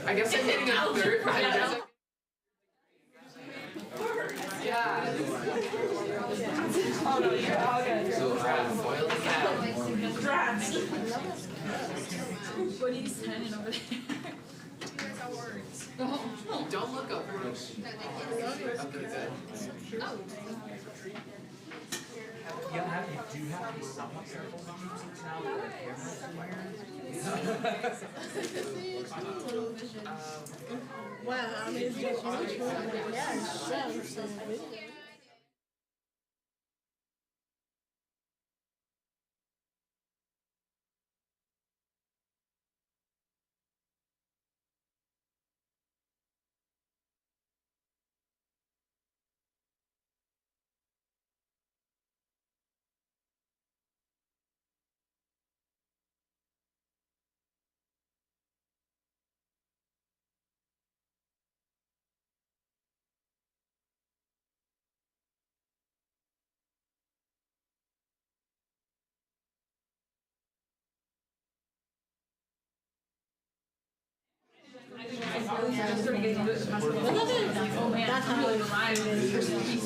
I guess I'm getting a third. Yeah. Oh no, you're all good. So boil the cat. Congrats. What are you standing over there? Don't look over. Okay, good. You do have to be somewhat careful now that the camera's in here. Wow, I mean, it's just yeah,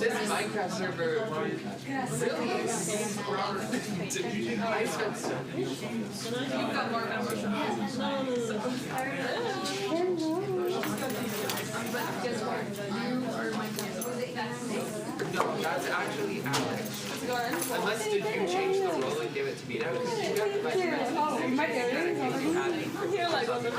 This Minecraft server really I spent so You've got more members than but guess what? You are my No, that's actually Alex. Unless did you change the role and give it to me now? Because you got the best friend. You're like on the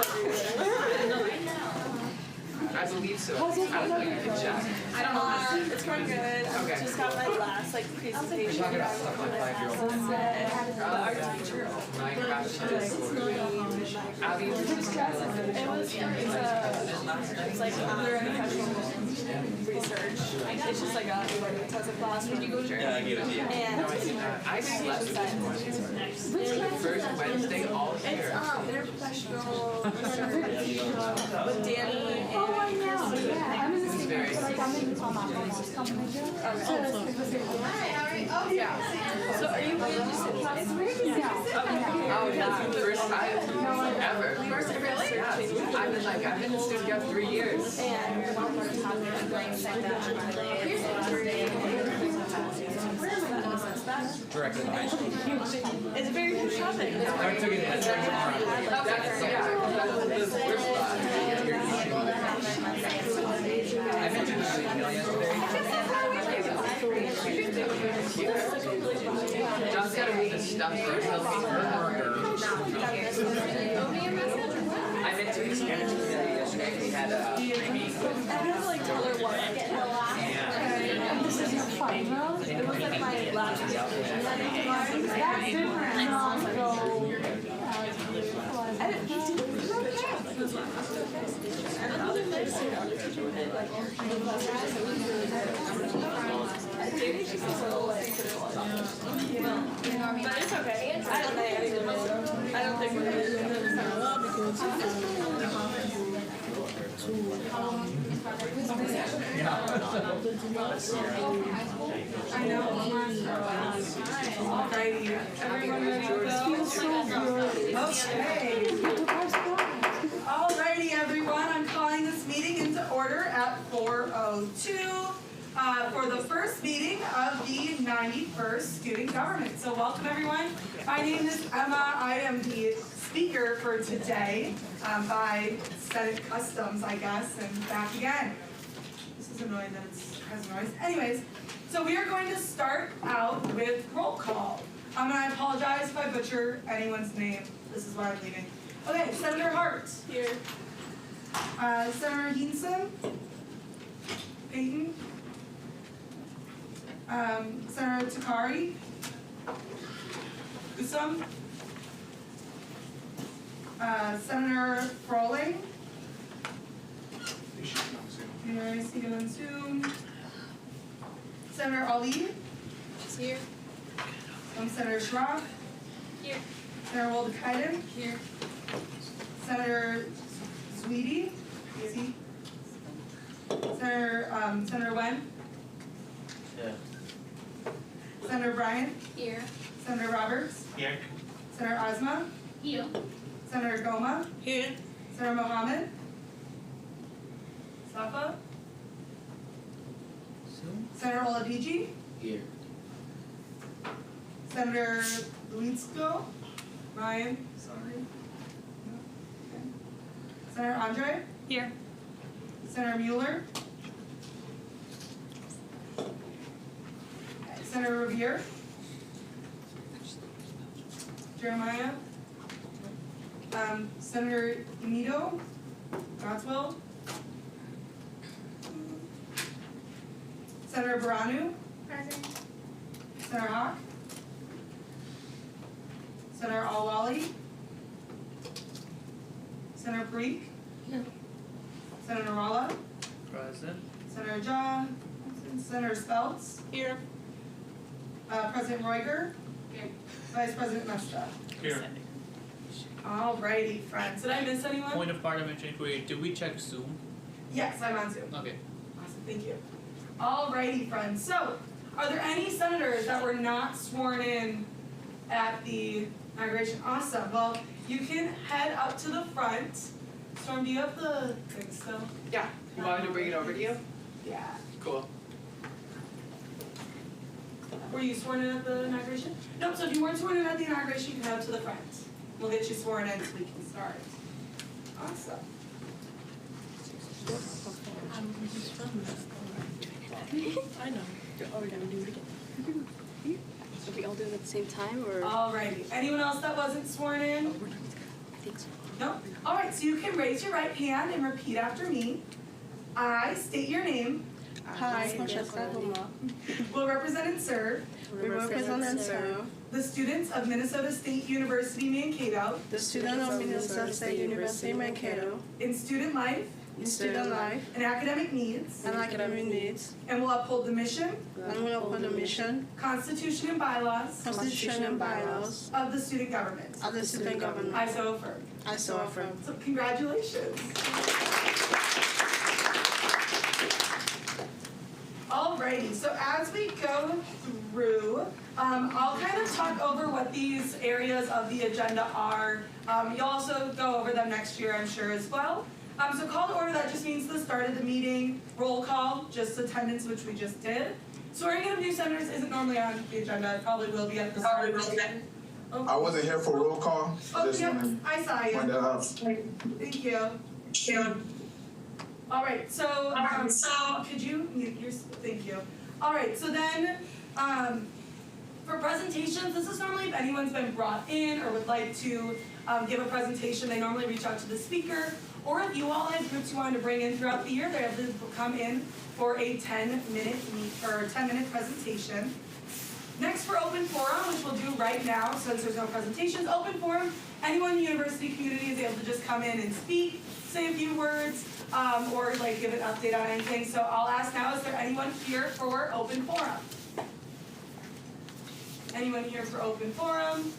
I believe so. I don't know, you can check. I don't know. It's going good. I Okay. just got my last presentation. Talking about stuff like 5-year-olds. But our teacher. Minecraft is Abby, this is kind of like It's like other professional research. It's just like a test class. Did you go to church? Yeah, I gave it to you. And I slept this morning. First Wednesday all year. they're professional research with Danny and I'm in the same very class, like I'm in the top office. yeah. So are you going to just sit class? It's really Oh yeah, first time ever. First really? Yeah. I've been like, I've been in the studio 3 years. And one more topic Directed high school. it's a very good topic. I took it as That's, yeah, that's the first thought. I mentioned the email yesterday. John's gotta read the stuff first. I meant to expand it yesterday. We had a maybe. I have like color one. This is your fun, bro. It was like my last That's different. No, so, I didn't do and other things too. Maybe she's just a little like but it's okay. I don't think we're gonna do it I know. Alrighty. Everyone ready to go? Okay. Alrighty, everyone. I'm calling this meeting into order at 4:02 for the first meeting of the 91st Student Government. So welcome, everyone. My name is Emma. I am the speaker for today by Senate customs, I guess, and back again. This is annoying that it has noise. Anyways, so we are going to start out with roll call. And I apologize if I butcher anyone's name. This is why I'm leaving. Okay, Senator Hart. Here. Senator Heenson. Payton. Senator Takari. Usum. Senator Froling. I see you on Zoom. Senator Ali. Here. Senator Schrock. Here. Senator Waldekaiden. Here. Senator Sweetie. Is he? Senator Wen. Yeah. Senator Bryan. Here. Senator Roberts. Here. Senator Ozma. Here. Senator Goma. Here. Senator Mohammed. Safa? Senator Oladipo? Here. Senator Luitzko? Ryan? Sorry. No? Okay. Senator Andre? Here. Senator Mueller? Senator Revere? Jeremiah? Senator Nito? Godswill? Senator Baranu? Present. Senator Hawk? Senator Alwali? Senator Parikh? No. Senator Ralla? Present. Senator John? Senator Speltz? Here. President Roiger? Here. Vice President Mesta? Here. Alrighty, friends. Did I miss anyone? Point of parliamentary inquiry, did we check Zoom? Yes, I'm on Zoom. Okay. Awesome, thank you. Alrighty, friends. So, are there any senators that were not sworn in at the inauguration? Awesome. Well, you can head up to the front. Storm, do you have the thing still? Yeah. You want me to bring it over to you? Yeah. Cool. Were you sworn in at the inauguration? Nope, so if you weren't sworn in at the inauguration, you can head up to the front. We'll get you sworn in so we can start. Awesome. I know. Oh, we're gonna do it again. Are we all doing it at the same time, or? Alrighty. Anyone else that wasn't sworn in? I think so. No? Alright, so you can raise your right hand and repeat after me. I state your name, Hi, Francesca Goma. will represent and serve We represent and serve the students of Minnesota State University Mankato the students of Minnesota State University, Mankato, in student life in student life and academic needs, and academic needs, and will uphold the mission, and will uphold the mission, Constitution, and bylaws Constitution, and bylaws of the student government. of the student government. I so affirm. I so affirm. So congratulations. Alrighty, so as we go through, I'll kind of talk over what these areas of the agenda are. You'll also go over them next year, I'm sure, as well. So call to order, that just means the start of the meeting. Roll call, just attendance, which we just did. Swearing in of new senators isn't normally on the agenda. It probably will be at the start of the meeting. I wasn't here for roll call. Oh, Just yep, wanted I saw to point you. that out. Thank you. All right, so, could you mute your, thank you. All right, so then, for presentations, this is normally if anyone's been brought in or would like to give a presentation, they normally reach out to the speaker. Or if you all had groups you wanted to bring in throughout the year, they're able to come in for a 10-minute presentation. Next for open forum, which we'll do right now since there's no presentations. Open forum, anyone in the university community is able to just come in and speak, say a few words, or like give an update on anything. So I'll ask now, is there anyone here for open forum? Anyone here for open forum?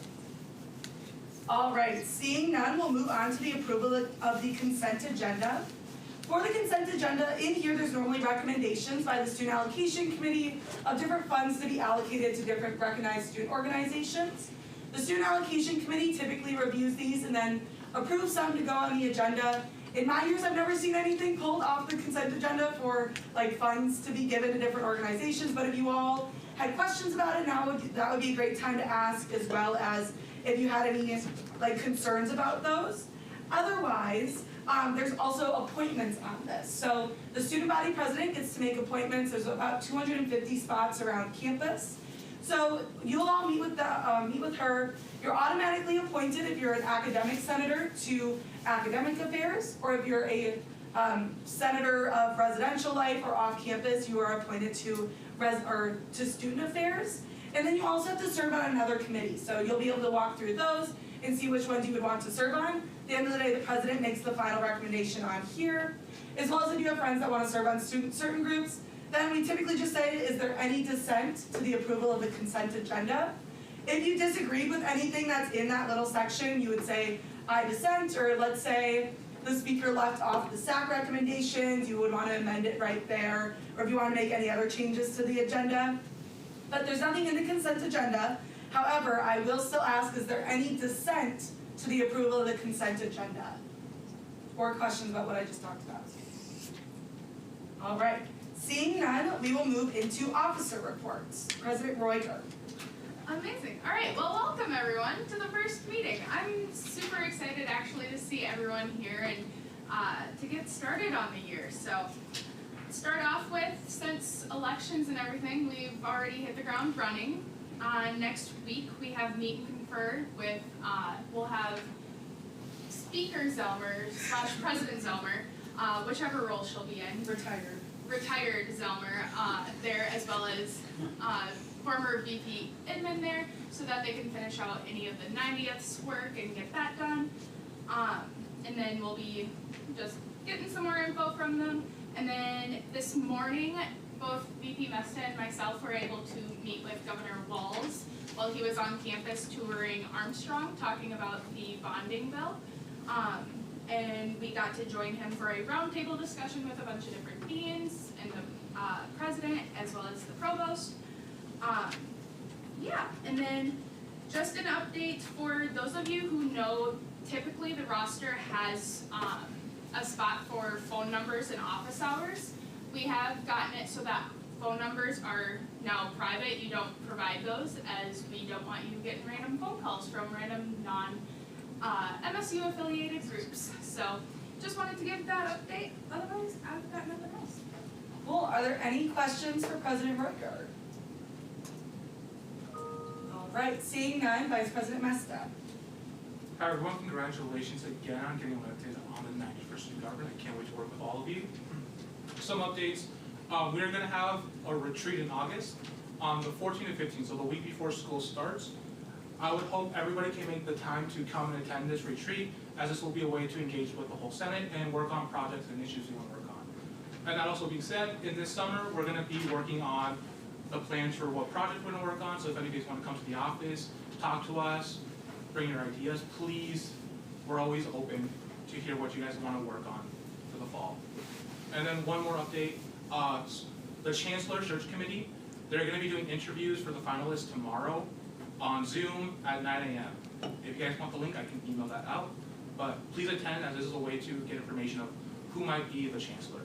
All right, seeing none, we'll move on to the approval of the consent agenda. For the consent agenda, in here there's normally recommendations by the Student Allocation Committee of different funds to be allocated to different recognized student organizations. The Student Allocation Committee typically reviews these and then approves some to go on the agenda. In my years, I've never seen anything pulled off the consent agenda for like funds to be given to different organizations, but if you all had questions about it, now that would be a great time to ask, as well as if you had any like concerns about those. Otherwise, there's also appointments on this. So the student body president gets to make appointments. There's about 250 spots around campus. So you'll all meet with her. You're automatically appointed if you're an academic senator to academic affairs, or if you're a senator of residential life or off campus, you are appointed to student affairs. And then you also have to serve on another committee. So you'll be able to walk through those and see which ones you would want to serve on. At the end of the day, the president makes the final recommendation on here. As well as if you have friends that want to serve on certain groups, then we typically just say, is there any dissent to the approval of the consent agenda? If you disagreed with anything that's in that little section, you would say, I dissent, or let's say the speaker left off the SAC recommendations, you would want to amend it right there, or if you want to make any other changes to the agenda. But there's nothing in the consent agenda. However, I will still ask, is there any dissent to the approval of the consent agenda? Or questions about what I just talked about? All right, seeing none, we will move into officer reports. President Royger. Amazing. All right, well, welcome everyone to the first meeting. I'm super excited actually to see everyone here and to get started on the year. So, start off with, since elections and everything, we've already hit the ground running. Next week, we have Meet and Confer with, we'll have Speaker Zelmer / President Zelmer, whichever role she'll be in. Retired Zelmer there, as well as former VP Inman there, so that they can finish out any of the 90ths work and get that done. And then we'll be just getting some more info from them. And then this morning, both VP Mesta and myself were able to meet with Governor Walz while he was on campus touring Armstrong, talking about the bonding bill. And we got to join him for a roundtable discussion with a bunch of different deans and the president, as well as the provost. Yeah, and then just an update for those of you who know, typically the roster has a spot for phone numbers and office hours. We have gotten it so that phone numbers are now private. You don't provide those, as we don't want you getting random phone calls from random MSU affiliated groups. So just wanted to give that update. Otherwise, I've got nothing else. Cool, are there any questions for President Royger? All right, seeing none, Vice President Mesta. Hi everyone, congratulations again on getting elected on the 91st Student Government. I can't wait to work with all of you. Some updates. We're going to have a retreat in August on the 14th and 15th, so the week before school starts. I would hope everybody can make the time to come and attend this retreat, as this will be a way to engage with the whole Senate and work on projects and issues we want to work on. And that also being said, in this summer, we're going to be working on the plans for what project we're going to work on, so if any of you guys want to come to the office, talk to us, bring your ideas, please. We're always open to hear what you guys want to work on for the fall. And then one more update, the Chancellor Search Committee, they're going to be doing interviews for the finalists tomorrow on Zoom at 9 a.m. If you guys want the link, I can email that out. But please attend, as this is a way to get information of who might be the Chancellor.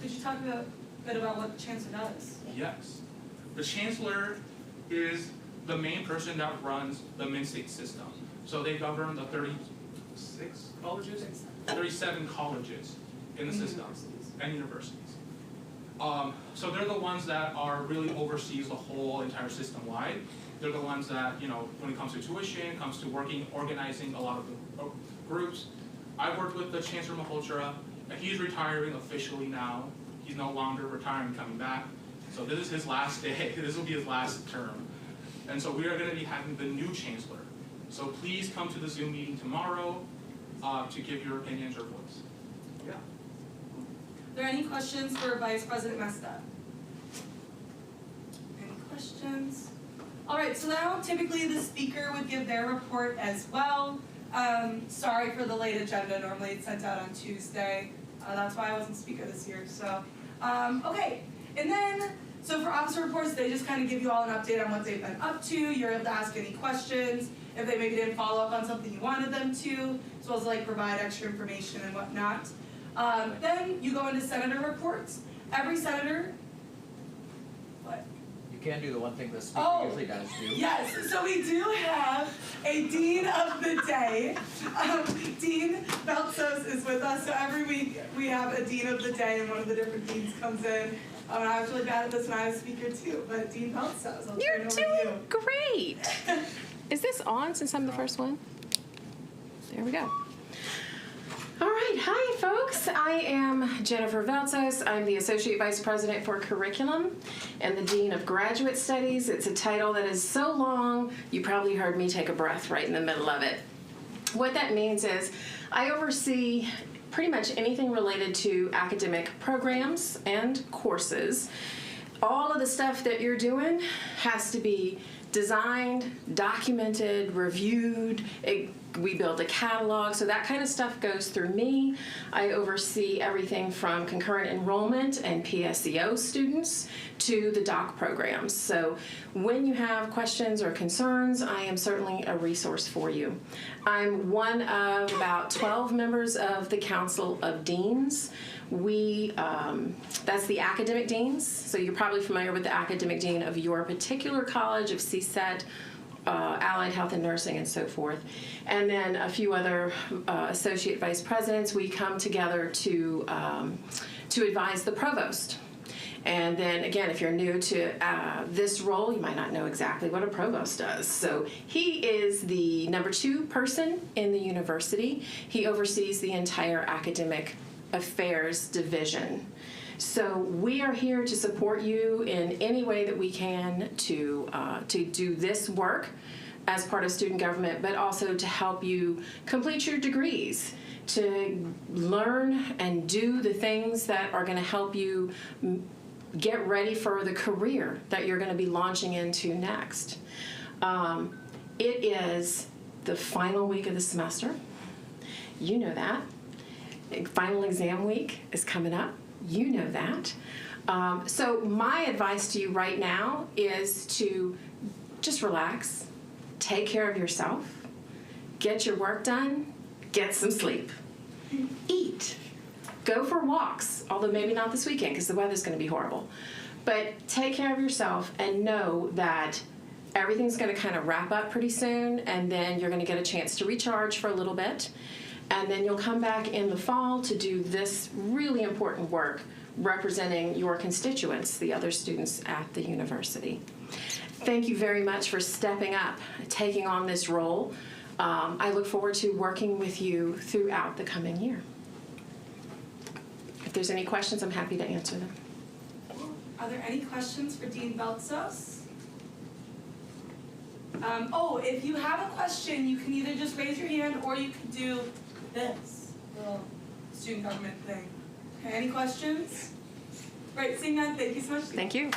Could you talk a bit about what the Chancellor does? Yes. The Chancellor is the main person that runs the Min-State system. So they govern the 36 colleges? 37 colleges in the system, and universities. So they're the ones that are really oversees the whole entire system wide. They're the ones that, you know, when it comes to tuition, comes to working, organizing a lot of the groups. I've worked with the Chancellor Malhotra, and he's retiring officially now. He's no longer retiring, coming back. So this is his last day. This will be his last term. And so we are going to be having the new Chancellor. So please come to the Zoom meeting tomorrow to give your opinions or voice. Yeah. Are there any questions for Vice President Mesta? Any questions? All right, so now typically the speaker would give their report as well. Sorry for the late agenda. Normally it's sent out on Tuesday. That's why I wasn't speaker this year. So, okay. And then, so for officer reports, they just kind of give you all an update on what they've been up to. You're able to ask any questions. If they maybe didn't follow up on something you wanted them to, as well as like provide extra information and whatnot. Then you go into senator reports. Every senator, what? You can do the one thing the speaker usually does do. Yes, so we do have a dean of the day. Dean Beltsos is with us, so every week we have a dean of the day and one of the different deans comes in. I was really bad at this when I was speaker too, but Dean Beltsos, I'll turn it over to you. Great. Is this on since I'm the first one? There we go. All right, hi folks. I am Jennifer Beltsos. I'm the Associate Vice President for Curriculum and the Dean of Graduate Studies. It's a title that is so long, you probably heard me take a breath right in the middle of it. What that means is I oversee pretty much anything related to academic programs and courses. All of the stuff that you're doing has to be designed, documented, reviewed, We build a catalog, so that kind of stuff goes through me. I oversee everything from concurrent enrollment and PSEO students to the doc programs. So when you have questions or concerns, I am certainly a resource for you. I'm one of about 12 members of the Council of Deans. That's the academic deans, so you're probably familiar with the academic dean of your particular college, of CSET, Allied Health and Nursing, and so forth. And then a few other associate vice presidents. We come together to advise the provost. And then again, if you're new to this role, you might not know exactly what a provost does. So he is the number 2 person in the university. He oversees the entire academic affairs division. So we are here to support you in any way that we can to do this work as part of student government, but also to help you complete your degrees, to learn and do the things that are going to help you get ready for the career that you're going to be launching into next. It is the final week of the semester. You know that. Final exam week is coming up. You know that. So my advice to you right now is to just relax, take care of yourself, get your work done, get some sleep, eat, go for walks, although maybe not this weekend because the weather's going to be horrible. But take care of yourself and know that everything's going to kind of wrap up pretty soon, and then you're going to get a chance to recharge for a little bit. And then you'll come back in the fall to do this really important work representing your constituents, the other students at the university. Thank you very much for stepping up, taking on this role. I look forward to working with you throughout the coming year. If there's any questions, I'm happy to answer them. Are there any questions for Dean Beltsos? If you have a question, you can either just raise your hand or you can do this little student government thing. Okay, any questions? Right, seeing none, thank you so much. Thank you.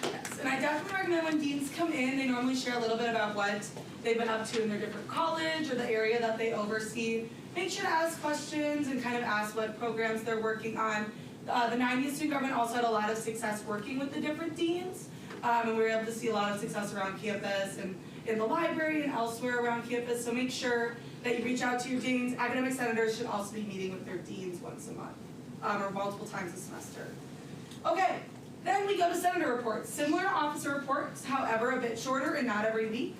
Yes, and I definitely recommend when deans come in, they normally share a little bit about what they've been up to in their different college or the area that they oversee. Make sure to ask questions and kind of ask what programs they're working on. The 90th student government also had a lot of success working with the different deans, and we were able to see a lot of success around campus and in the library and elsewhere around campus. So make sure that you reach out to your deans. Academic senators should also be meeting with their deans once a month, or multiple times a semester. Okay, then we go to senator reports. Similar to officer reports, however, a bit shorter and not every week.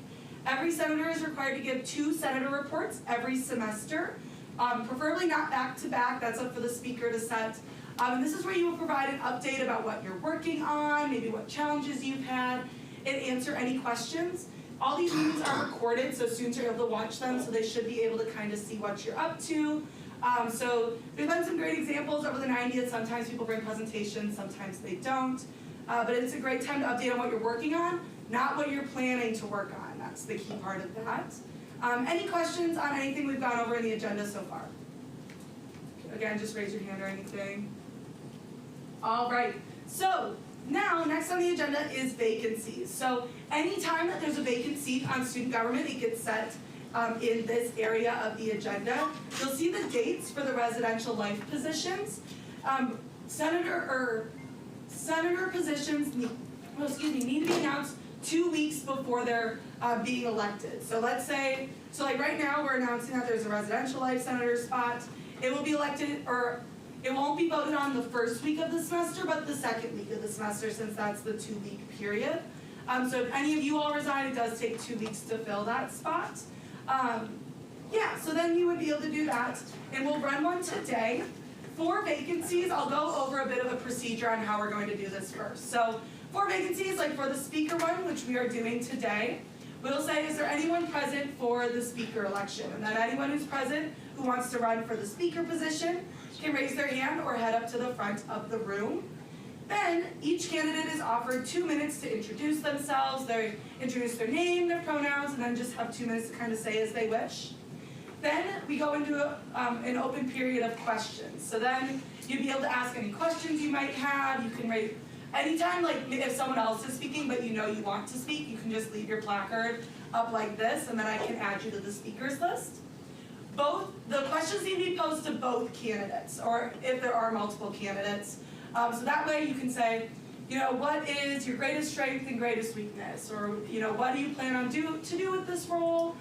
Every senator is required to give 2 senator reports every semester, preferably not back to back. That's up for the speaker to set. And this is where you will provide an update about what you're working on, maybe what challenges you've had, and answer any questions. All these meetings are recorded, so students are able to watch them, so they should be able to kind of see what you're up to. So there's been some great examples over the 90th. Sometimes people bring presentations, sometimes they don't. But it's a great time to update on what you're working on, not what you're planning to work on. That's the key part of that. Any questions on anything we've gone over in the agenda so far? Again, just raise your hand or anything. All right, so now next on the agenda is vacancies. So anytime that there's a vacant seat on student government, it gets set in this area of the agenda. You'll see the dates for the residential life positions. Senator positions need to be announced 2 weeks before they're being elected. So let's say, like right now we're announcing that there's a residential life senator spot. It will be elected, or it won't be voted on the first week of the semester, but the second week of the semester, since that's the 2-week period. So if any of you all resign, it does take 2 weeks to fill that spot. So then you would be able to do that. And we'll run one today. For vacancies, I'll go over a bit of a procedure on how we're going to do this first. So for vacancies, like for the speaker one, which we are doing today, we'll say, is there anyone present for the speaker election? And then anyone who's present who wants to run for the speaker position can raise their hand or head up to the front of the room. Then each candidate is offered 2 minutes to introduce themselves. They introduce their name, their pronouns, and then just have 2 minutes to kind of say as they wish. Then we go into an open period of questions. So then you'd be able to ask any questions you might have. You can anytime, like, if someone else is speaking but you know you want to speak, you can just leave your placard up like this, and then I can add you to the speakers list. The questions need to be posed to both candidates, or if there are multiple candidates. So that way you can say, what is your greatest strength and greatest weakness? Or, what do you plan on to do with this role?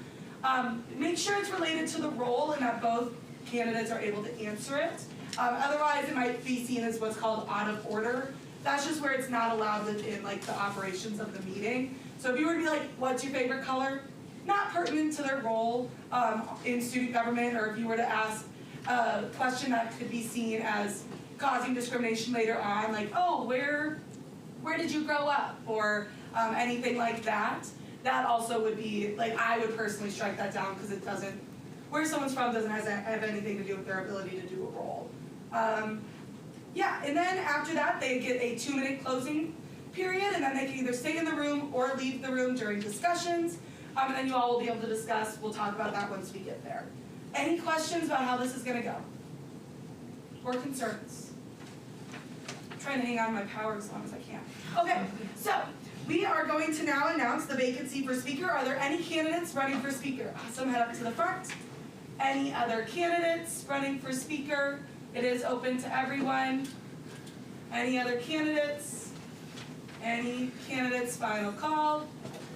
Make sure it's related to the role and that both candidates are able to answer it. Otherwise, it might be seen as what's called out of order. That's just where it's not allowed within like the operations of the meeting. So if you were to be like, what's your favorite color? Not pertinent to their role in student government, or if you were to ask a question that could be seen as causing discrimination later on, like, oh, where did you grow up? Or anything like that. That also would be, like, I would personally strike that down because it doesn't, where someone's from doesn't have anything to do with their ability to do a role. Yeah, and then after that, they get a 2-minute closing period, and then they can either stay in the room or leave the room during discussions, and then you all will be able to discuss. We'll talk about that once we get there. Any questions about how this is going to go? Or concerns? I'm trying to hang on to my power as long as I can. Okay, so we are going to now announce the vacancy for speaker. Are there any candidates running for speaker? Awesome, head up to the front. Any other candidates running for speaker? It is open to everyone. Any other candidates? Any candidates final call?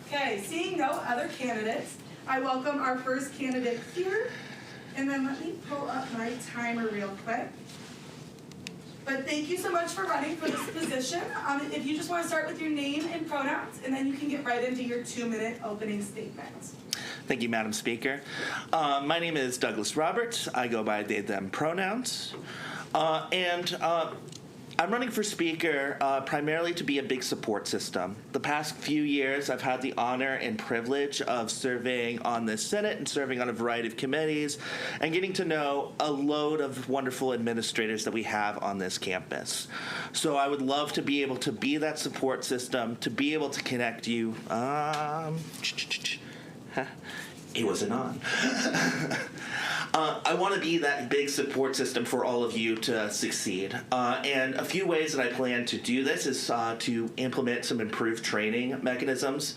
Okay, seeing no other candidates, I welcome our first candidate here. And then let me pull up my timer real quick. But thank you so much for running for this position. If you just want to start with your name and pronouns, and then you can get right into your 2-minute opening statement. Thank you, Madam Speaker. My name is Douglas Roberts. I go by they, them pronouns. I'm running for speaker primarily to be a big support system. The past few years, I've had the honor and privilege of serving on the Senate and serving on a variety of committees and getting to know a load of wonderful administrators that we have on this campus. So I would love to be able to be that support system, to be able to connect you. It wasn't on. I want to be that big support system for all of you to succeed. And a few ways that I plan to do this is to implement some improved training mechanisms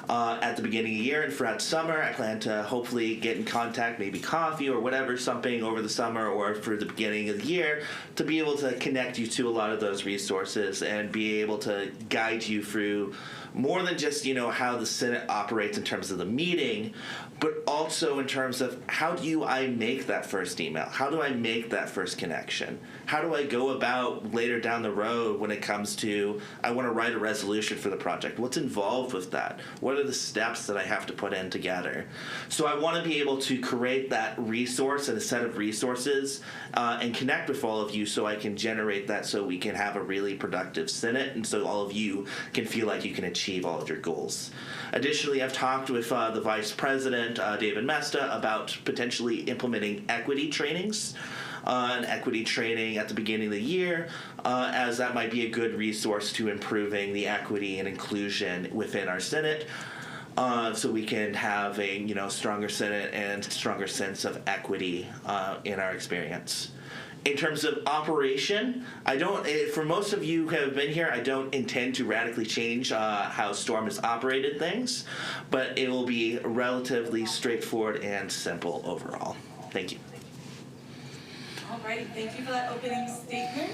at the beginning of the year and throughout summer. I plan to hopefully get in contact, maybe coffee or whatever, something over the summer or for the beginning of the year to be able to connect you to a lot of those resources and be able to guide you through more than just, how the Senate operates in terms of the meeting, but also in terms of how do I make that first email? How do I make that first connection? How do I go about later down the road when it comes to, I want to write a resolution for the project? What's involved with that? What are the steps that I have to put in together? So I want to be able to create that resource and a set of resources and connect with all of you so I can generate that so we can have a really productive Senate and so all of you can feel like you can achieve all of your goals. Additionally, I've talked with the Vice President, David Mesta, about potentially implementing equity trainings. And equity training at the beginning of the year, as that might be a good resource to improving the equity and inclusion within our Senate, so we can have a stronger Senate and stronger sense of equity in our experience. In terms of operation, for most of you who have been here, I don't intend to radically change how STORM has operated things, but it will be relatively straightforward and simple overall. Thank you. Alrighty, thank you for that opening statement.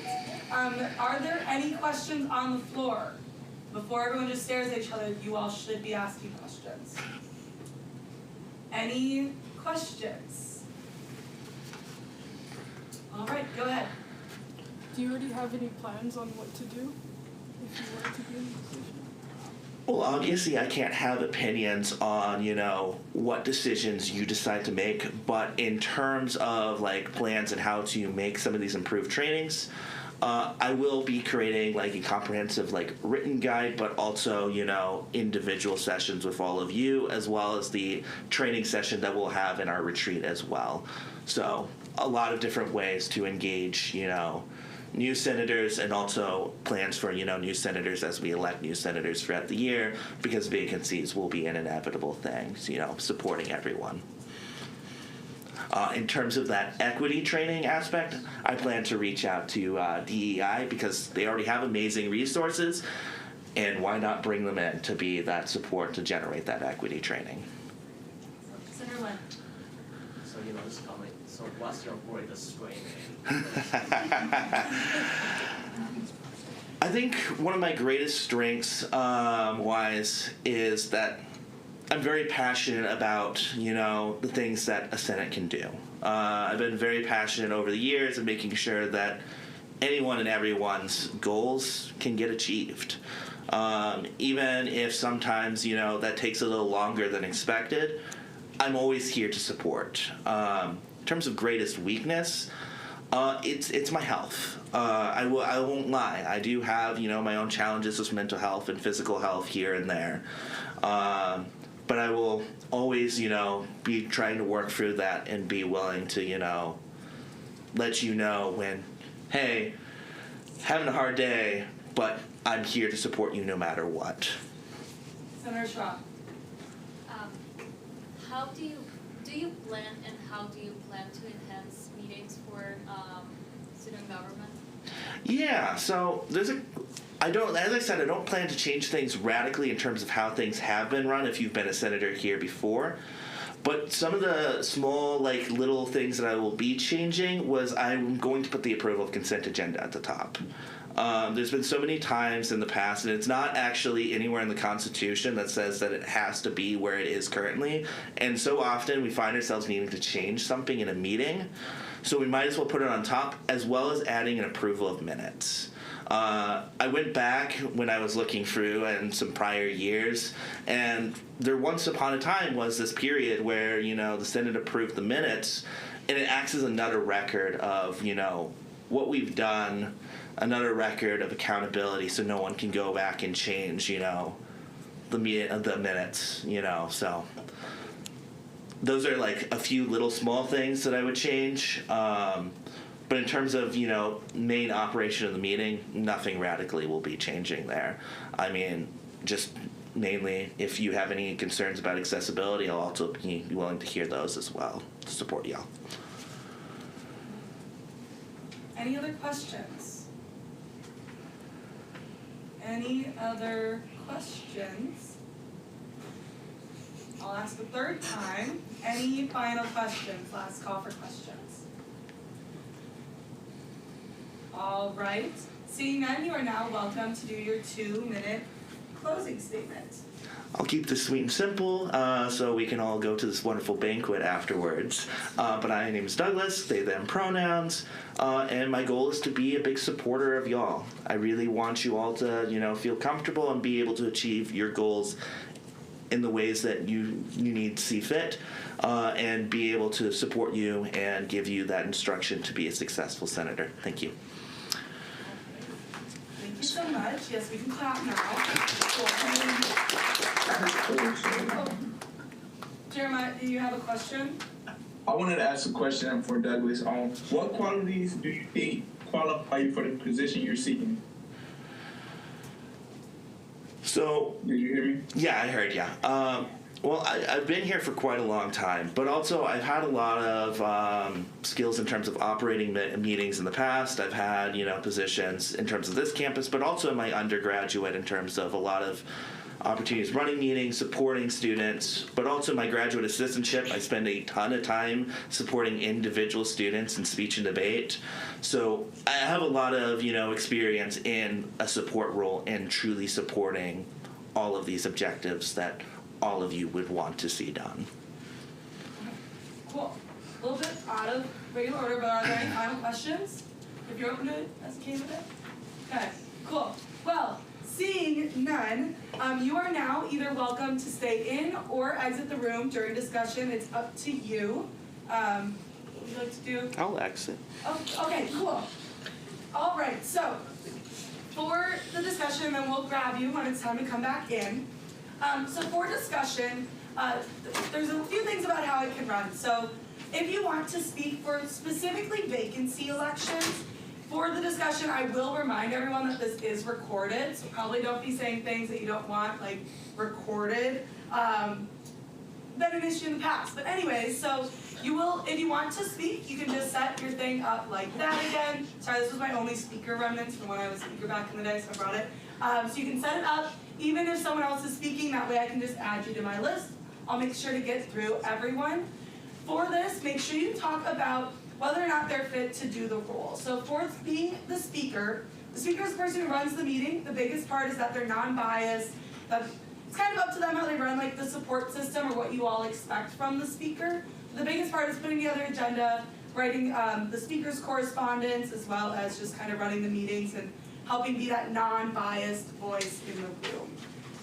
Are there any questions on the floor? Before everyone just stares at each other, you all should be asking questions. Any questions? Alright, go ahead. Do you already have any plans on what to do if you were to be in the position? Well, obviously, I can't have opinions on, what decisions you decide to make, but in terms of, plans and how to make some of these improved trainings, I will be creating, a comprehensive, written guide, but also, individual sessions with all of you, as well as the training session that we'll have in our retreat as well. So, a lot of different ways to engage, new senators and also plans for, new senators as we elect new senators throughout the year because vacancies will be an inevitable thing, supporting everyone. In terms of that equity training aspect, I plan to reach out to DEI because they already have amazing resources, and why not bring them in to be that support to generate that equity training? Senator Lynn. So, this comment, so what's your greatest strength? I think one of my greatest strengths, wise, is that I'm very passionate about, the things that a Senate can do. I've been very passionate over the years of making sure that anyone and everyone's goals can get achieved. Even if sometimes, that takes a little longer than expected, I'm always here to support. In terms of greatest weakness, it's my health. I won't lie. I do have, my own challenges with mental health and physical health here and there. But I will always, be trying to work through that and be willing to, let you know when, hey, having a hard day, but I'm here to support you no matter what. Senator Shaw. How do you plan and how do you plan to enhance meetings for student government? Yeah, so as I said, I don't plan to change things radically in terms of how things have been run if you've been a senator here before. But some of the small, little things that I will be changing was I'm going to put the approval of consent agenda at the top. There's been so many times in the past, and it's not actually anywhere in the Constitution that says that it has to be where it is currently. And so often we find ourselves needing to change something in a meeting. So we might as well put it on top, as well as adding an approval of minutes. I went back when I was looking through in some prior years, and there once upon a time was this period where, the Senate approved the minutes, and it acts as another record of, what we've done, another record of accountability, so no one can go back and change, the minutes, so those are a few little small things that I would change. But in terms of, main operation of the meeting, nothing radically will be changing there. I mean, just mainly if you have any concerns about accessibility, I'll also be willing to hear those as well to support y'all. Any other questions? Any other questions? I'll ask a third time. Any final questions? Last call for questions. All right. Seeing none, you are now welcome to do your 2-minute closing statement. I'll keep this sweet and simple so we can all go to this wonderful banquet afterwards. But my name is Douglas, they, them pronouns, and my goal is to be a big supporter of y'all. I really want you all to, feel comfortable and be able to achieve your goals in the ways that you need to see fit, and be able to support you and give you that instruction to be a successful senator. Thank you. Thank you so much. Yes, we can clap now. Jeremiah, do you have a question? I wanted to ask a question for Douglas. What qualities do you think qualify you for the position you're seeking? So, did you hear me? Yeah, I heard you. Well, I've been here for quite a long time, but also I've had a lot of skills in terms of operating meetings in the past. I've had, positions in terms of this campus, but also in my undergraduate in terms of a lot of opportunities running meetings, supporting students, but also my graduate assistantship. I spend a ton of time supporting individual students in speech and debate. So I have a lot of, experience in a support role and truly supporting all of these objectives that all of you would want to see done. Cool. A little bit out of regular order, but are there any final questions? If you're open to it as a candidate? Okay, cool. Well, seeing none, you are now either welcome to stay in or exit the room during discussion. It's up to you. What would you like to do? I'll exit. Oh, okay, cool. All right, so for the discussion, then we'll grab you when it's time to come back in. So for discussion, there's a few things about how it can run. So if you want to speak for specifically vacancy elections, for the discussion, I will remind everyone that this is recorded, so probably don't be saying things that you don't want, recorded. been an issue in the past. But anyways, so you will, if you want to speak, you can just set your thing up like that again. Sorry, this was my only speaker remnants from when I was speaker back in the day, so I brought it. So you can set it up, even if someone else is speaking, that way I can just add you to my list. I'll make sure to get through everyone. For this, make sure you talk about whether or not they're fit to do the role. So for being the speaker is the person who runs the meeting. The biggest part is that they're non-biased. It's kind of up to them how they run like the support system or what you all expect from the speaker. The biggest part is putting together agenda, writing the speaker's correspondence, as well as just kind of running the meetings and helping be that non-biased voice in the room.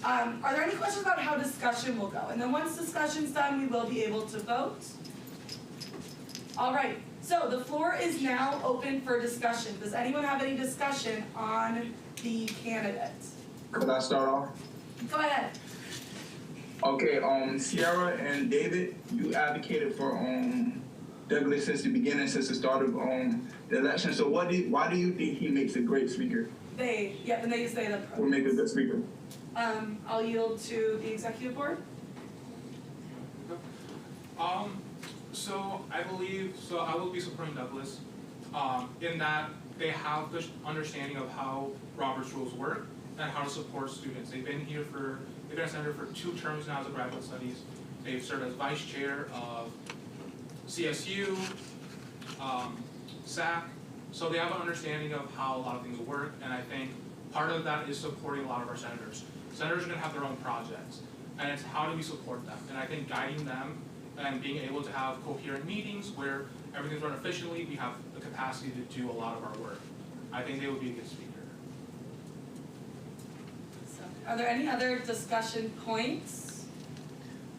Are there any questions about how discussion will go? And then once discussion's done, we will be able to vote. All right, so the floor is now open for discussion. Does anyone have any discussion on the candidate? Could I start off? Go ahead. Okay, Sierra and David, you advocated for Douglas since the beginning, since the start of the election. So why do you think he makes a great speaker? And they say that. Will make a good speaker. I'll yield to the executive board. So I will be supporting Douglas, in that they have the understanding of how Robert's rules work and how to support students. They've been a senator for 2 terms now as a graduate studies. They've served as vice chair of CSU, SAC, so they have an understanding of how a lot of things work, and I think part of that is supporting a lot of our senators. Senators are going to have their own projects, and it's how do we support them, and I think guiding them and being able to have coherent meetings where everything's run efficiently, we have the capacity to do a lot of our work. I think they would be a good speaker. So, are there any other discussion points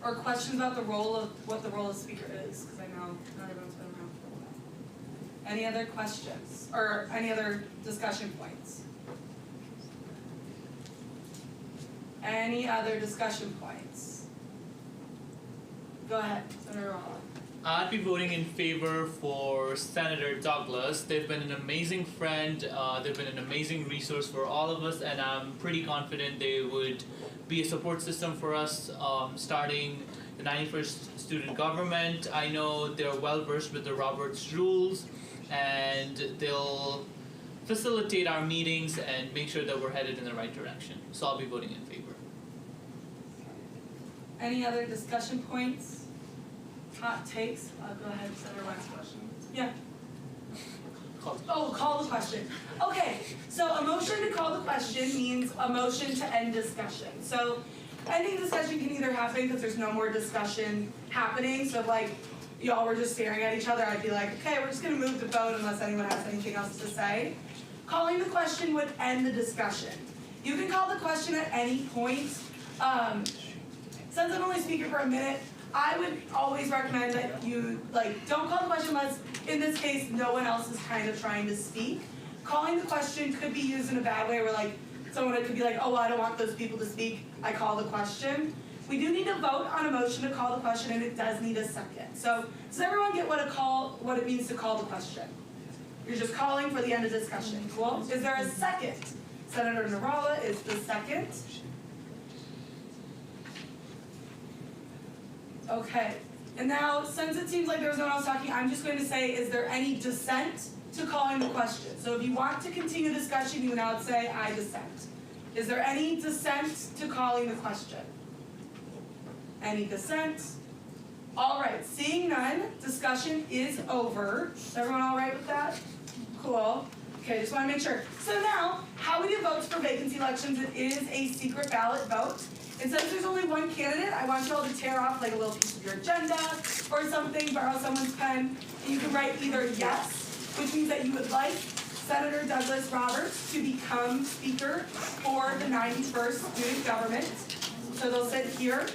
or questions about the role of what the role of speaker is? Because I know not everyone's been around for a while. Any other questions or any other discussion points? Any other discussion points? Go ahead, Senator Rala. I'd be voting in favor for Senator Douglas. They've been an amazing friend, they've been an amazing resource for all of us, and I'm pretty confident they would be a support system for us starting the 91st student government. I know they're well versed with the Roberts rules, and they'll facilitate our meetings and make sure that we're headed in the right direction. So I'll be voting in favor. Any other discussion points? Hot takes? Go ahead, Senator Wein's question. Yeah. Call the question. Okay, so a motion to call the question means a motion to end discussion. So ending discussion can either happen because there's no more discussion happening. So if like y'all were just staring at each other, I'd be like, okay, we're just gonna move the vote unless anyone has anything else to say. Calling the question would end the discussion. You can call the question at any point. Since I'm only speaking for a minute, I would always recommend that you don't call the question unless, in this case, no one else is kind of trying to speak. Calling the question could be used in a bad way where someone could be like, oh, well, I don't want those people to speak, I call the question. We do need to vote on a motion to call the question, and it does need a second. So does everyone get what it means to call the question? You're just calling for the end of discussion. Cool? Is there a second? Senator Narala is the second. Okay, and now since it seems like there's no one else talking, I'm just going to say, is there any dissent to calling the question? So if you want to continue discussion, you would now say, I dissent. Is there any dissent to calling the question? Any dissent? All right, seeing none, discussion is over. Is everyone all right with that? Cool. Okay, just want to make sure. So now, how we do votes for vacancy elections, it is a secret ballot vote. And since there's only one candidate, I want you all to tear off a little piece of your agenda or something, borrow someone's pen, and you can write either yes, which means that you would like Senator Douglas Roberts to become Speaker for the 91st Student Government. So they'll sit here.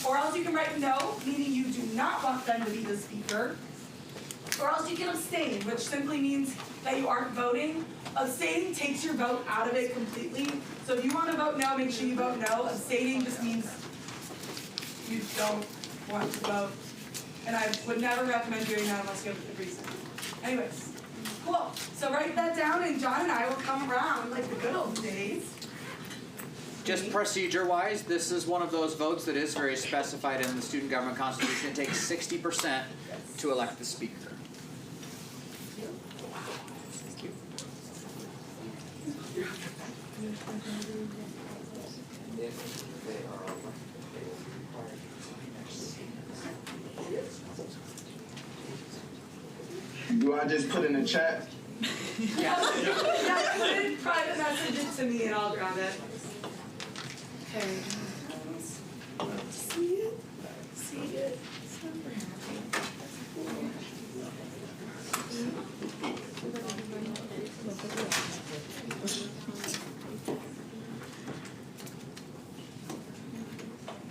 Or else you can write no, meaning you do not want them to be the Speaker. Or else you can abstain, which simply means that you aren't voting. Abstaining takes your vote out of it completely. So if you want to vote no, make sure you vote no. Abstaining just means you don't want to vote. And I would never recommend doing that unless you have a good reason. Anyways, cool. So write that down, and John and I will come around like the good old days. Just procedure-wise, this is one of those votes that is very specified in the Student Government Constitution. It takes 60% to elect the speaker. Do I just put in the chat? Yeah, put in private message it to me and I'll grab it. Okay. See it? See it?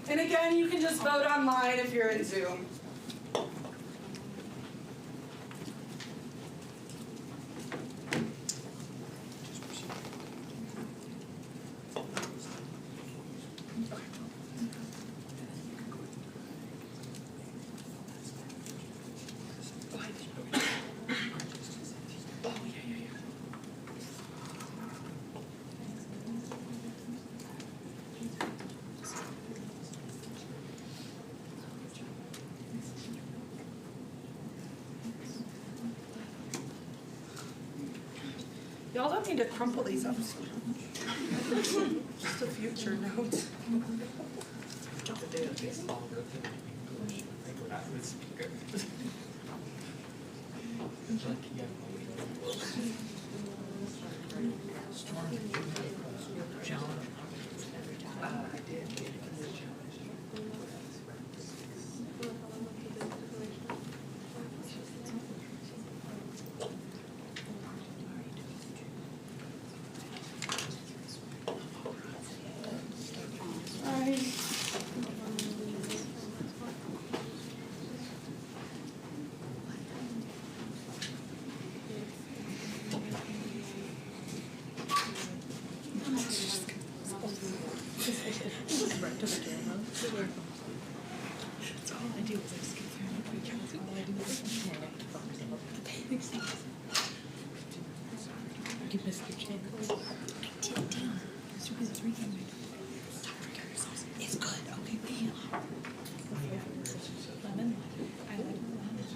And again, you can just vote online if you're in Zoom. Y'all don't need to crumple these up. Just a future note.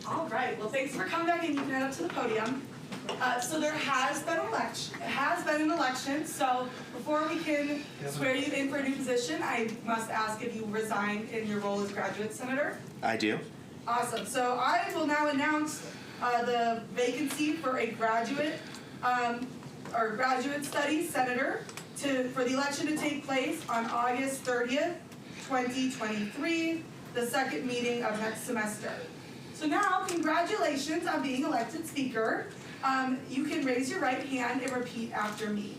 All right, well, thanks for coming back and you can head up to the podium. So there has been an election, so before we can swear you in for a new position, I must ask if you resigned in your role as graduate senator. I do. Awesome, so I will now announce the vacancy for a graduate studies senator for the election to take place on August 30th, 2023, the second meeting of next semester. So now, congratulations on being elected speaker. You can raise your right hand and repeat after me.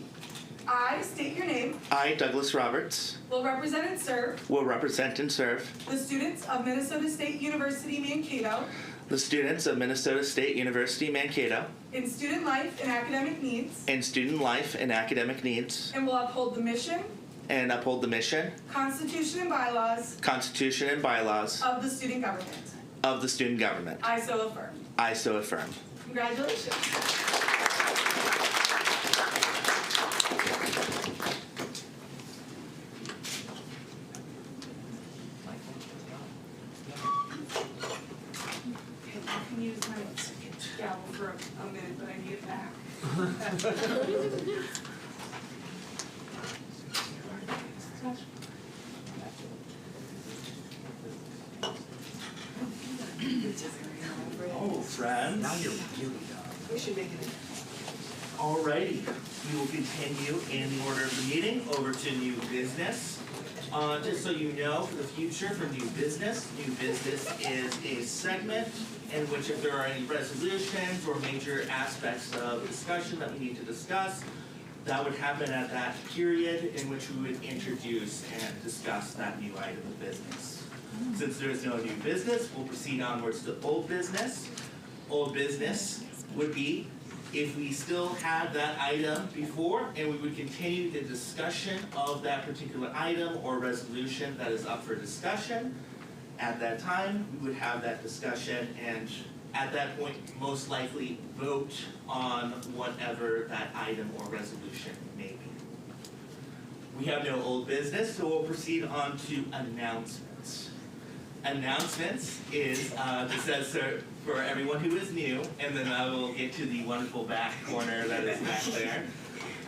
I state your name. I, Douglas Roberts, Will represent and serve will represent and serve the students of Minnesota State University Mankato the students of Minnesota State University Mankato in student life and academic needs, in student life and academic needs, and will uphold the mission, and uphold the mission, Constitution and bylaws Constitution, and bylaws of the student government. of the student government. I so affirm. I so affirm. Congratulations. Okay, I can use my gavel for a minute, but I need it back. Oh, friends. Now you're really done. We should make it. Alrighty, we will continue in the order of the meeting over to new business. Just so you know, for the future, for new business is a segment in which if there are any resolutions or major aspects of discussion that we need to discuss, that would happen at that period in which we would introduce and discuss that new item of business. Since there is no new business, we'll proceed onwards to old business. Old business would be if we still had that item before and we would continue the discussion of that particular item or resolution that is up for discussion. At that time, we would have that discussion and at that point, most likely vote on whatever that item or resolution may be. We have no old business, so we'll proceed on to announcements. Announcements is just as for everyone who is new, and then I will get to the wonderful back corner that is back there.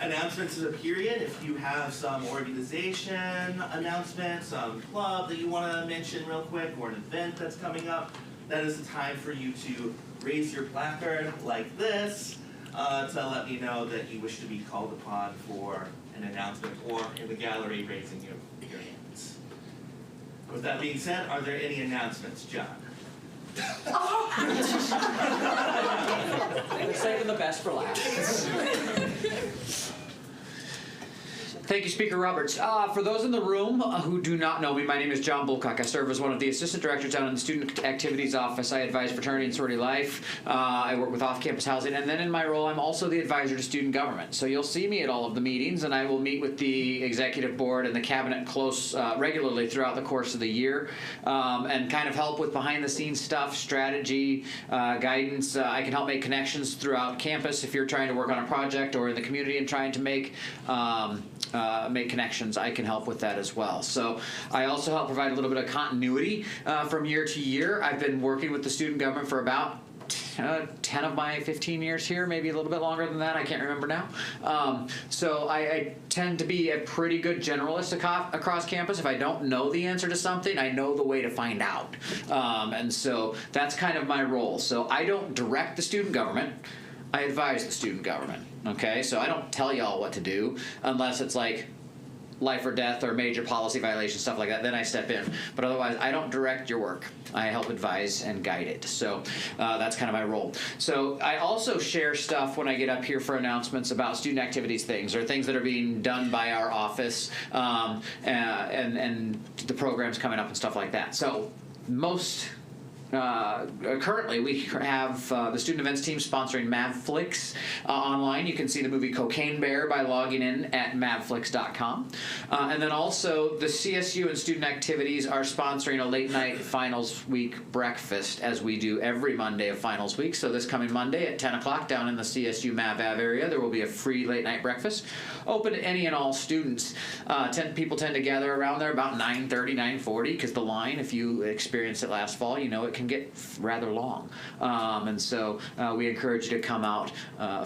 Announcements is a period. If you have some organization announcement, some club that you want to mention real quick, or an event that's coming up, that is the time for you to raise your placard like this to let me know that you wish to be called upon for an announcement, or in the gallery raising your hands. With that being said, are there any announcements, John? We're saving the best for last. Thank you, Speaker Roberts. For those in the room who do not know me, my name is John Bulcock. I serve as one of the assistant directors down in the Student Activities Office. I advise fraternity and sorority life. I work with off-campus housing, and then in my role, I'm also the advisor to student government. So you'll see me at all of the meetings, and I will meet with the executive board and the cabinet regularly throughout the course of the year, and kind of help with behind-the-scenes stuff, strategy, guidance. I can help make connections throughout campus if you're trying to work on a project or in the community and trying to make connections. I can help with that as well. So I also help provide a little bit of continuity from year to year. I've been working with the student government for about 10 of my 15 years here, maybe a little bit longer than that. I can't remember now. So I tend to be a pretty good generalist across campus. If I don't know the answer to something, I know the way to find out. And so that's kind of my role. So I don't direct the student government. I advise the student government, okay? So I don't tell y'all what to do unless it's like life or death or major policy violation, stuff like that, then I step in. But otherwise, I don't direct your work. I help advise and guide it. So that's kind of my role. So I also share stuff when I get up here for announcements about student activities things or things that are being done by our office and the programs coming up and stuff like that. So currently, we have the student events team sponsoring Mavflix online. You can see the movie Cocaine Bear by logging in at mavflix.com. And then also, the CSU and student activities are sponsoring a late night finals week breakfast, as we do every Monday of finals week. So this coming Monday at 10 o'clock down in the CSU Mav Ave area, there will be a free late night breakfast open to any and all students. People tend to gather around there about 9:30, 9:40, because the line, if you experienced it last fall, you know it can get rather long. And so we encourage you to come out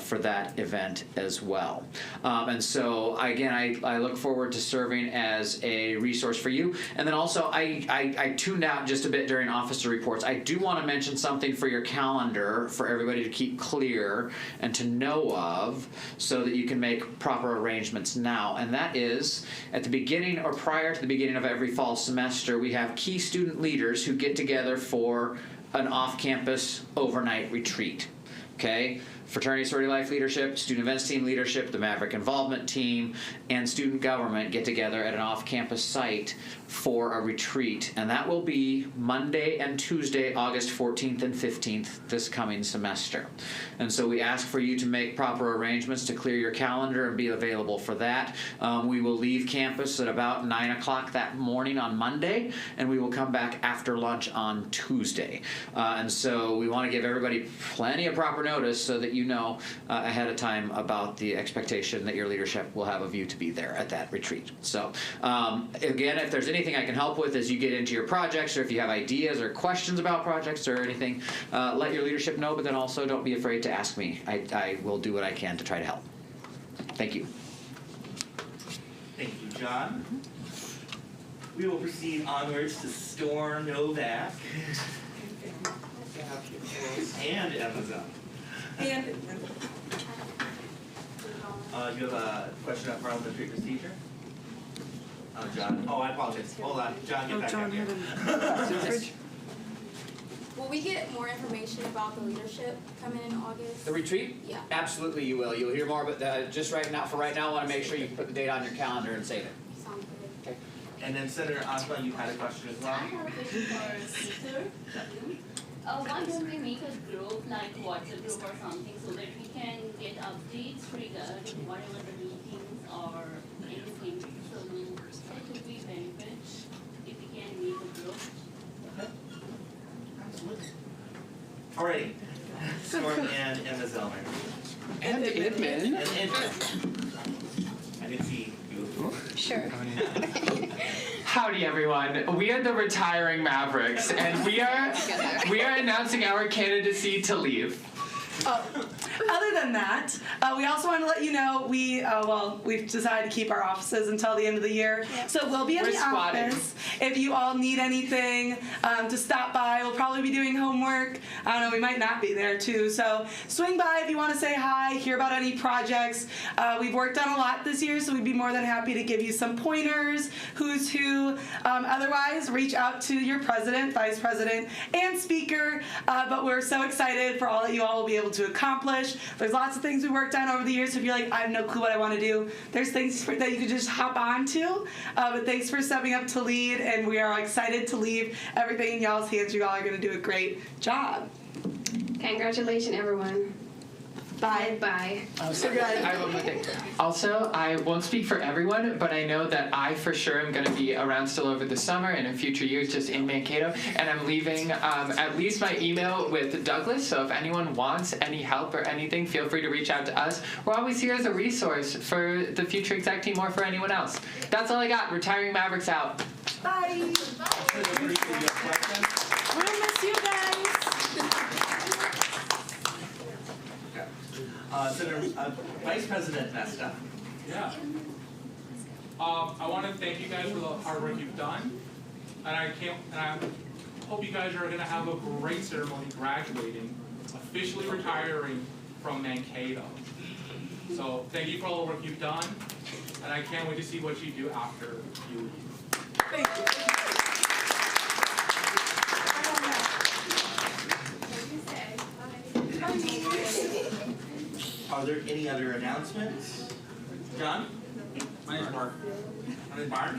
for that event as well. And so, again, I look forward to serving as a resource for you. And then also, I tuned out just a bit during officer reports. I do want to mention something for your calendar for everybody to keep clear and to know of so that you can make proper arrangements now. And that is, at the beginning or prior to the beginning of every fall semester, we have key student leaders who get together for an off-campus overnight retreat, okay? Fraternity Sorority Life leadership, student events team leadership, the Maverick involvement team, and student government get together at an off-campus site for a retreat. And that will be Monday and Tuesday, August 14th and 15th this coming semester. And so we ask for you to make proper arrangements to clear your calendar and be available for that. We will leave campus at about 9 o'clock that morning on Monday, and we will come back after lunch on Tuesday. And so we want to give everybody plenty of proper notice so that you know ahead of time about the expectation that your leadership will have of you to be there at that retreat. So again, if there's anything I can help with as you get into your projects, or if you have ideas or questions about projects or anything, let your leadership know, but then also don't be afraid to ask me. I will do what I can to try to help. Thank you. Thank you, John. We will proceed onwards to Storm Novak and Amazon. And you have a question up front with the previous teacher? John. Oh, I apologize. Hold on. John, get back up here. Will we get more information about the leadership coming in August? The retreat? Yeah. Absolutely you will. You'll hear more, but just right now, I want to make sure you put the date on your calendar and save it. Sounds good. Okay. And then Senator Asma, you had a question as well? I have a question for Speaker. Why don't we make a group, like WhatsApp group or something, so that we can get updates regarding whatever the meetings or anything. So it would be benefit if we can make a group. Okay. Absolutely. Alrighty. Storm and Emma Zellmer. And Edmund. And Edmund. I didn't see you. Sure. Howdy, everyone. We are the retiring Mavericks, and we are announcing our candidacy to leave. Other than that, we also want to let you know we've decided to keep our offices until the end of the year. So we'll be in the office. If you all need anything to stop by, we'll probably be doing homework. I don't know, we might not be there too. So swing by if you want to say hi, hear about any projects. We've worked on a lot this year, so we'd be more than happy to give you some pointers, who's who. Otherwise, reach out to your president, vice president, and speaker. But we're so excited for all that you all will be able to accomplish. There's lots of things we worked on over the years. If you're like, I have no clue what I want to do, there's things that you could just hop on to. But thanks for stepping up to lead, and we are excited to leave everything in y'all's hands. You all are going to do a great job. Congratulations, everyone. Bye. Bye. Also, I won't speak for everyone, but I know that I for sure am going to be around still over the summer and in future years just in Mankato, and I'm leaving at least my email with Douglas, so if anyone wants any help or anything, feel free to reach out to us. We're always here as a resource for the future exec team or for anyone else. That's all I got. Retiring Mavericks out. Bye. We'll miss you guys. Senator Vice President Nesta. Yeah. I want to thank you guys for the hard work you've done, and I hope you guys are going to have a great ceremony graduating, officially retiring from Mankato. So thank you for all the work you've done, and I can't wait to see what you do after you leave. Thank you. Are there any other announcements? John? My name's Mark. My name's Mark.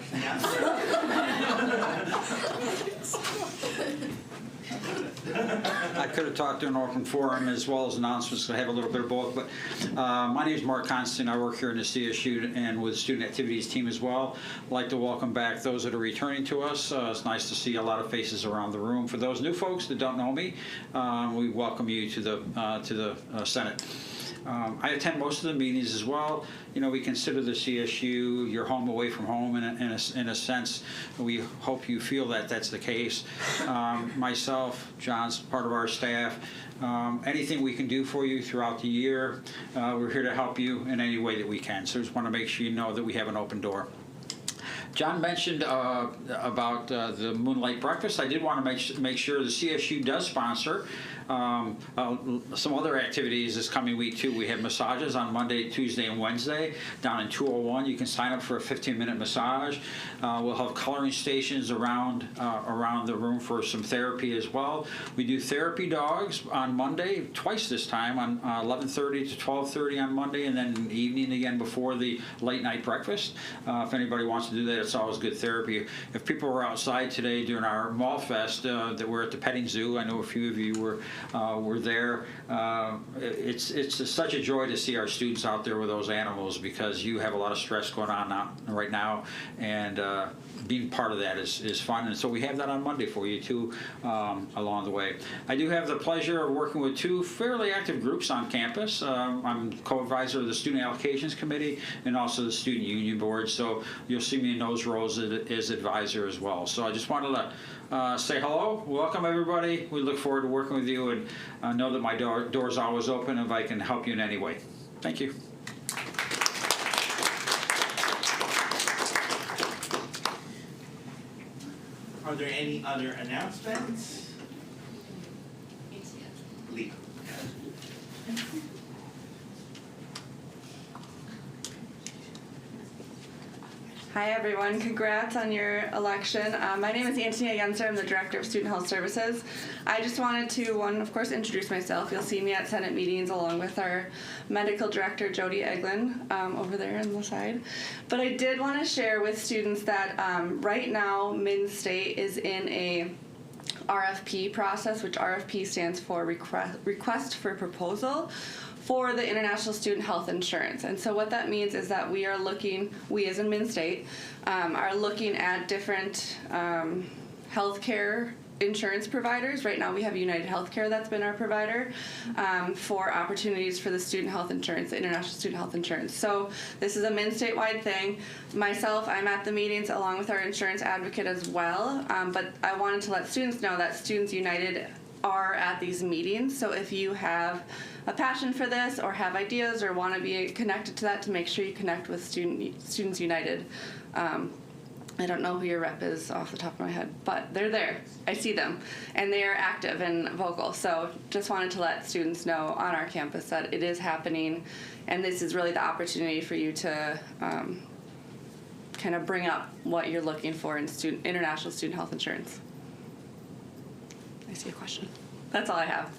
I could have talked to an open forum as well as announcements, so I have a little bit of both. But my name is Mark Constantine. I work here in the CSU and with the Student Activities team as well. I'd like to welcome back those that are returning to us. It's nice to see a lot of faces around the room. For those new folks that don't know me, we welcome you to the Senate. I attend most of the meetings as well. You know, we consider the CSU your home away from home in a sense. We hope you feel that that's the case. Myself, John's part of our staff. Anything we can do for you throughout the year, we're here to help you in any way that we can. So just want to make sure you know that we have an open door. John mentioned about the Moonlight Breakfast. I did want to make sure the CSU does sponsor some other activities this coming week too. We have massages on Monday, Tuesday, and Wednesday down in 201. You can sign up for a 15-minute massage. We'll have coloring stations around the room for some therapy as well. We do therapy dogs on Monday, twice this time, on 11:30 to 12:30 on Monday, and then in the evening again before the late night breakfast. If anybody wants to do that, it's always good therapy. If people were outside today during our Mall Fest that we're at the petting zoo, I know a few of you were there. It's such a joy to see our students out there with those animals, because you have a lot of stress going on right now, and being part of that is fun. And so we have that on Monday for you too, along the way. I do have the pleasure of working with two fairly active groups on campus. I'm co-advisor of the Student Allocations Committee and also the Student Union Board, so you'll see me in those roles as advisor as well. So I just wanted to say hello, welcome everybody. We look forward to working with you, and know that my door's always open if I can help you in any way. Thank you. Are there any other announcements? Lee. Hi everyone, congrats on your election. My name is Antonia Yenser, I'm the Director of Student Health Services. I just wanted to, of course, introduce myself. You'll see me at Senate meetings along with our Medical Director, Jody Eglin, over there on the side. But I did want to share with students that right now, Minn-State is in a RFP process, which RFP stands for Request for Proposal, for the International Student Health Insurance. And so what that means is that we as in Minn-State, are looking at different healthcare insurance providers. Right now we have United Healthcare that's been our provider for opportunities for the student health insurance, the international student health insurance. So this is a Min statewide thing. Myself, I'm at the meetings along with our insurance advocate as well, but I wanted to let students know that Students United are at these meetings. So if you have a passion for this or have ideas or want to be connected to that, to make sure you connect with Students United. I don't know who your rep is off the top of my head, but they're there. I see them, and they are active and vocal. So just wanted to let students know on our campus that it is happening, and this is really the opportunity for you to kind of bring up what you're looking for in international student health insurance. I see a question. That's all I have.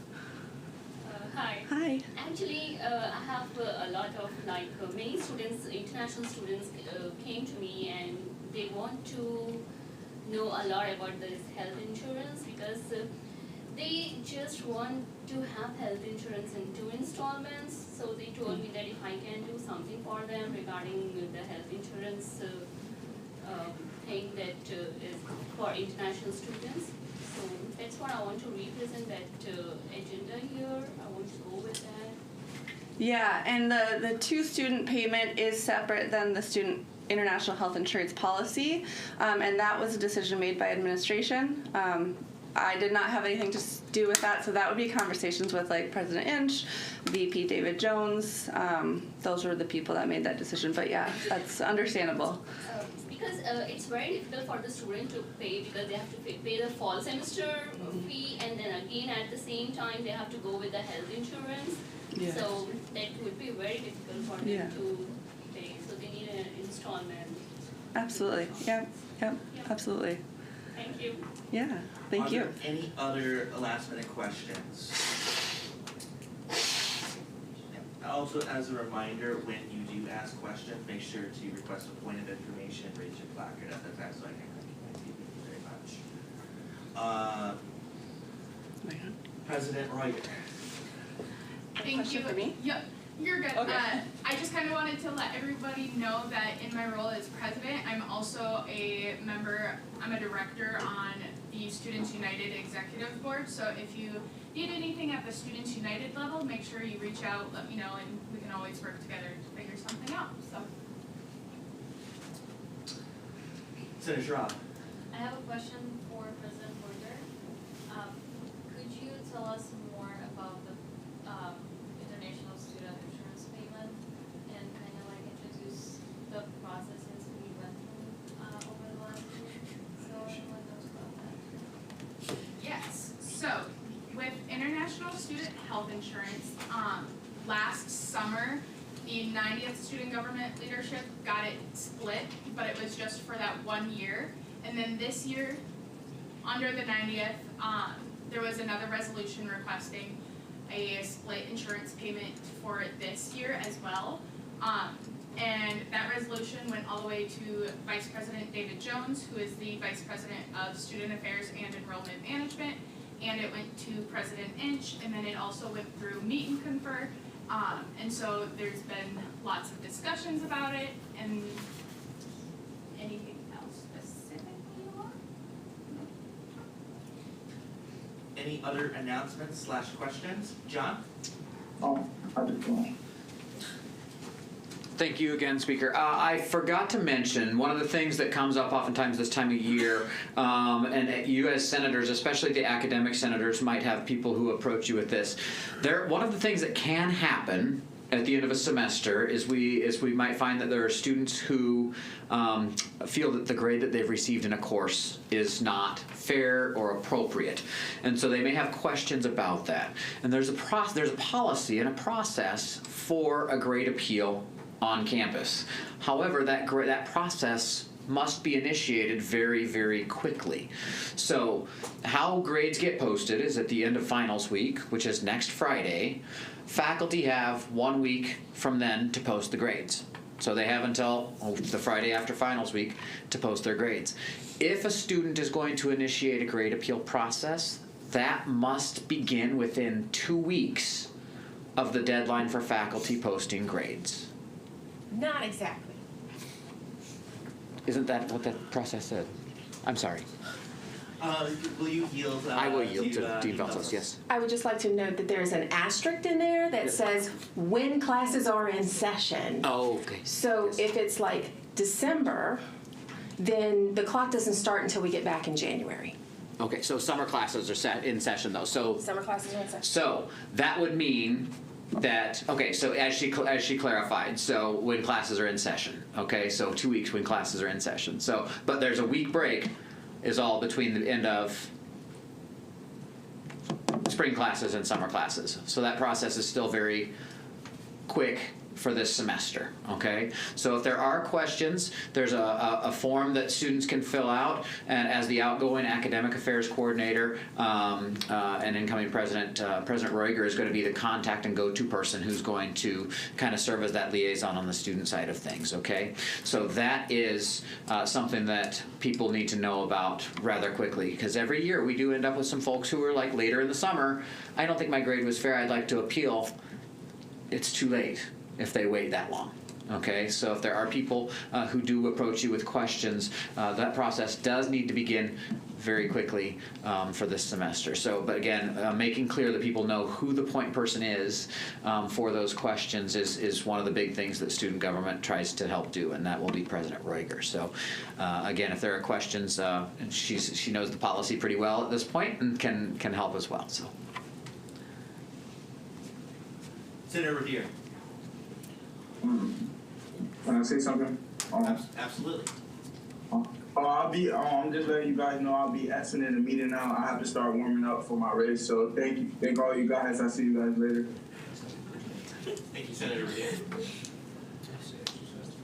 Hi. Hi. Actually, I have a lot of many students, international students came to me and they want to know a lot about this health insurance because they just want to have health insurance in 2 installments. So they told me that if I can do something for them regarding the health insurance thing that is for international students. So that's what I want to represent, that agenda here. I want to go with that. Yeah, and the 2 student payment is separate than the student international health insurance policy, and that was a decision made by administration. I did not have anything to do with that, so that would be conversations with like President Inch, VP David Jones. Those were the people that made that decision, but yeah, that's understandable. Because it's very difficult for the student to pay because they have to pay the fall semester fee, and then again at the same time they have to go with the health insurance. Yeah. So that would be very difficult for them to pay. So they need an installment. Absolutely. Yep. Absolutely. Thank you. Yeah. Thank you. Are there any other last minute questions? Also, as a reminder, when you do ask questions, make sure to request a point of information, raise your placard at the back so I can recognize you. Thank you very much. President Reuter. Thank Question you. for me? Yep, you're good. Okay. I just kind of wanted to let everybody know that in my role as president, I'm also a member, I'm a director on the Students United Executive Board. So if you need anything at the Students United level, make sure you reach out, let me know, and we can always work together to figure something out. So. Senator Schropp. I have a question for President Porter. Could you tell us more about the international student insurance payment and kind of like introduce the processes we went through over the last year? So everyone knows about that. Yes, so with international student health insurance, last summer, the 90th Student Government Leadership got it split, but it was just for that 1 year. And then this year, under the 90th, there was another resolution requesting a split insurance payment for this year as well. And that resolution went all the way to Vice President David Jones, who is the Vice President of Student Affairs and Enrollment Management, and it went to President Inch, and then it also went through Meet and Confer. And so there's been lots of discussions about it, and anything else specifically you want? Any other announcements / questions? John? Thank you again, Speaker. I forgot to mention one of the things that comes up oftentimes this time of year, and you as senators, especially the academic senators, might have people who approach you with this. One of the things that can happen at the end of a semester is we might find that there are students who feel that the grade that they've received in a course is not fair or appropriate, and so they may have questions about that. And there's a policy and a process for a grade appeal on campus. However, that process must be initiated very, very quickly. So how grades get posted is at the end of finals week, which is next Friday. Faculty have 1 week from then to post the grades. So they have until the Friday after finals week to post their grades. If a student is going to initiate a grade appeal process, that must begin within 2 weeks of the deadline for faculty posting grades. Not exactly. Isn't that what that process said? I'm sorry. Will you yield? I will yield to Dean Veltos, yes. I would just like to note that there's an asterisk in there that says when classes are in session. Oh, okay. So if it's like December, then the clock doesn't start until we get back in January. Okay, so summer classes are set in session though. So Summer classes are in session. So that would mean that, okay, so as she clarified, so when classes are in session, okay, so 2 weeks when classes are in session. So, but there's a week break is all between the end of spring classes and summer classes. So that process is still very quick for this semester, okay? So if there are questions, there's a form that students can fill out, and as the outgoing academic affairs coordinator and incoming President Roeger is going to be the contact and go-to person who's going to kind of serve as that liaison on the student side of things, okay? So that is something that people need to know about rather quickly, because every year we do end up with some folks who are like later in the summer, I don't think my grade was fair, I'd like to appeal. It's too late if they wait that long. Okay, so if there are people who do approach you with questions, that process does need to begin very quickly for this semester. So, but again, making clear that people know who the point person is for those questions is one of the big things that student government tries to help do, and that will be President Roeger. So, again, if there are questions, she knows the policy pretty well at this point and can help as well. So, Senator Revere. Can I say something? Absolutely. I'll be just letting you guys know I'll be absent in the meeting now. I have to start warming up for my race. So thank all you guys. I'll see you guys later. Thank you, Senator Revere.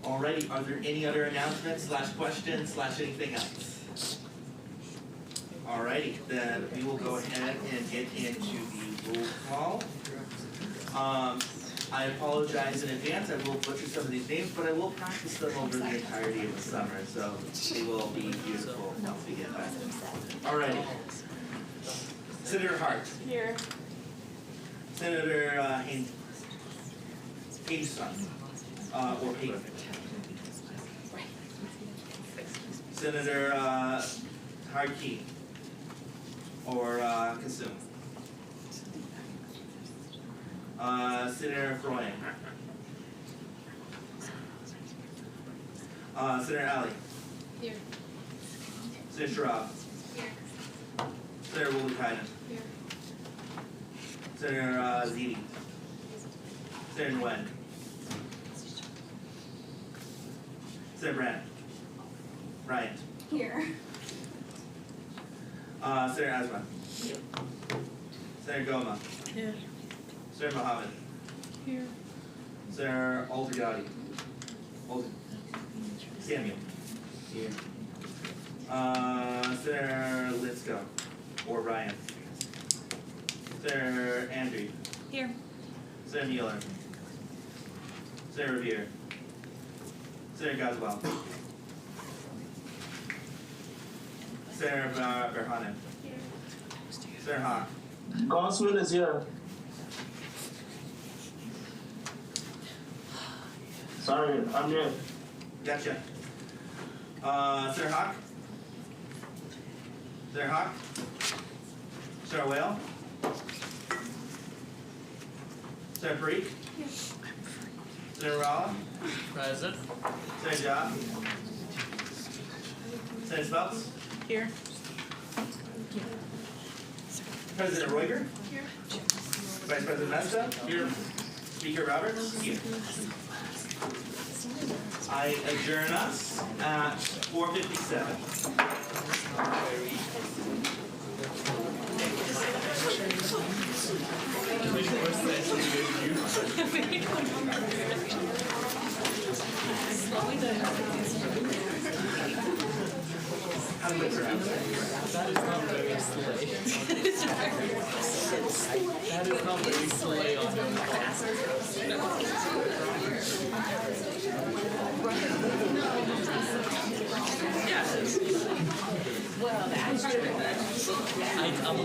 Alrighty, are there any other announcements / questions / anything else? Alrighty, then we will go ahead and get into the roll call. I apologize in advance. I will butcher some of these names, but I will practice them over the entirety of the summer, so they will be beautiful once we get back. Alrighty. Senator Hart. Here. Senator Hainson, or Hayden. Senator Harkey, or Kasum. Senator Freund. Senator Ali. Here. Senator Sharab. Here. Senator Wolfikainen. Here. Senator Zini. Senator Nguyen. Senator Brandt. Bryant. Here. Senator Asma. Here. Senator Goma. Here. Senator Mohammed. Here. Senator Aldergati. Samuel. Here. Senator Litzko. Or Ryan. Senator Andrew. Here. Senator Mueller. Senator Revere. Senator Goswell. Senator Berhanen. Here. Senator Hawk. Goswell is here. Sorry, I'm here. Gotcha. Senator Hawk? Senator Hawk? Senator Whale? Senator Parikh? Here. Senator Rala? Present. Senator Job? Senator Speltz? Here. President Roeger? Here. Vice President Mesta? Here. Speaker Roberts? Here. I adjourn us at 4:57. That is not very slay. That is not very slay on your Well, that's true. I'm